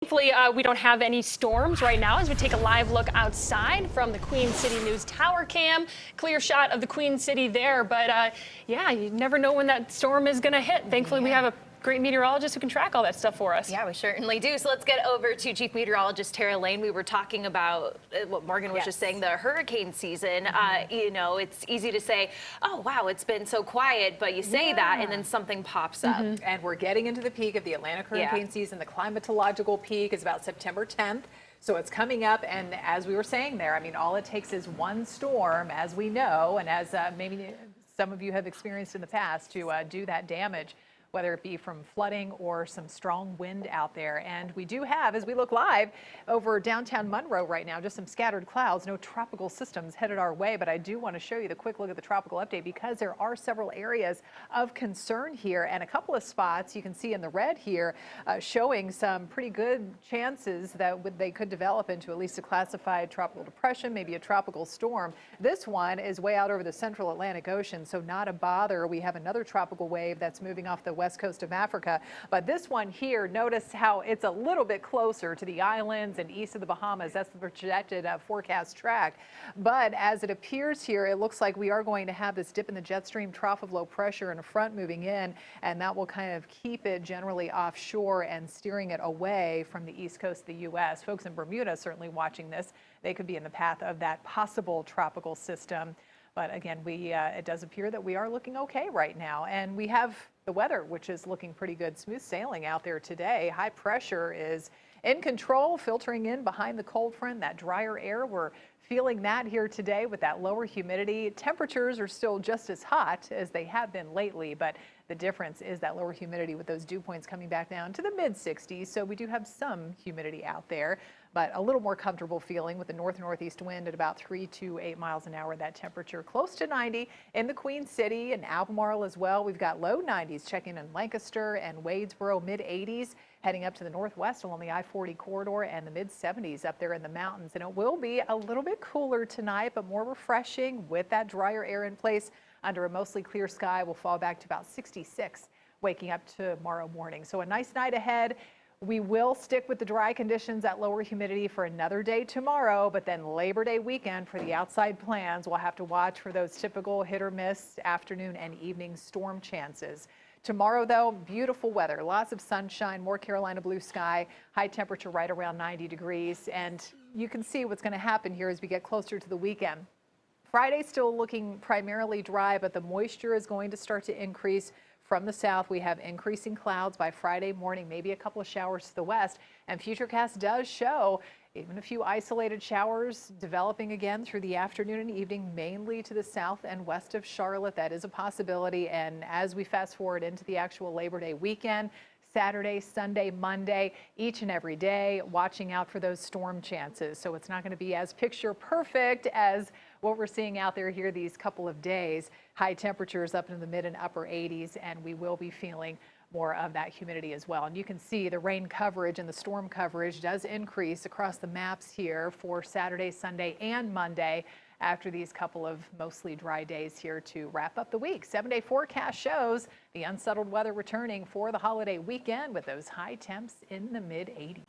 Thankfully, we don't have any storms right now as we take a live look outside from the Queen City News Tower cam. Clear shot of the Queen City there, but yeah, you never know when that storm is going to hit. Thankfully, we have a great meteorologist who can track all that stuff for us. Yeah, we certainly do. So let's get over to Chief Meteorologist Tara Lane. We were talking about what Morgan was just saying, the hurricane season. You know, it's easy to say, oh, wow, it's been so quiet, but you say that and then something pops up. And we're getting into the peak of the Atlantic hurricane season. The climatological peak is about September 10th. So it's coming up, and as we were saying there, I mean, all it takes is one storm, as we know, and as maybe some of you have experienced in the past, to do that damage, whether it be from flooding or some strong wind out there. And we do have, as we look live over downtown Monroe right now, just some scattered clouds, no tropical systems headed our way. But I do want to show you the quick look at the tropical update because there are several areas of concern here and a couple of spots you can see in the red here showing some pretty good chances that they could develop into at least a classified tropical depression, maybe a tropical storm. This one is way out over the central Atlantic Ocean, so not a bother. We have another tropical wave that's moving off the west coast of Africa. But this one here, notice how it's a little bit closer to the islands and east of the Bahamas. That's the projected forecast track. But as it appears here, it looks like we are going to have this dip in the jet stream, trough of low pressure and a front moving in, and that will kind of keep it generally offshore and steering it away from the east coast of the U.S. Folks in Bermuda certainly watching this. They could be in the path of that possible tropical system. But again, it does appear that we are looking okay right now. And we have the weather, which is looking pretty good. Smooth sailing out there today. High pressure is in control, filtering in behind the cold front, that drier air. We're feeling that here today with that lower humidity. Temperatures are still just as hot as they have been lately, but the difference is that lower humidity with those dew points coming back down to the mid 60s. So we do have some humidity out there, but a little more comfortable feeling with the north-northeast wind at about 3 to 8 miles an hour. That temperature close to 90 in the Queen City and Albemarle as well. We've got low 90s checking in Lancaster and Wadesboro, mid 80s heading up to the northwest along the I-40 corridor, and the mid 70s up there in the mountains. And it will be a little bit cooler tonight, but more refreshing with that drier air in place. Under a mostly clear sky, we'll fall back to about 66 waking up tomorrow morning. So a nice night ahead. We will stick with the dry conditions at lower humidity for another day tomorrow, but then Labor Day weekend for the outside plans, we'll have to watch for those typical hit or miss afternoon and evening storm chances. Tomorrow, though, beautiful weather, lots of sunshine, more Carolina blue sky, high temperature right around 90 degrees. And you can see what's going to happen here as we get closer to the weekend. Friday still looking primarily dry, but the moisture is going to start to increase from the south. We have increasing clouds by Friday morning, maybe a couple of showers to the west. And Futurecast does show even a few isolated showers developing again through the afternoon and evening, mainly to the south and west of Charlotte. That is a possibility. And as we fast forward into the actual Labor Day weekend, Saturday, Sunday, Monday, each and every day, watching out for those storm chances. So it's not going to be as picture perfect as what we're seeing out there here these couple of days. High temperatures up in the mid and upper 80s, and we will be feeling more of that humidity as well. And you can see the rain coverage and the storm coverage does increase across the maps here for Saturday, Sunday, and Monday after these couple of mostly dry days here to wrap up the week. 7-day forecast shows the unsettled weather returning for the holiday weekend with those high temps in the mid 80s.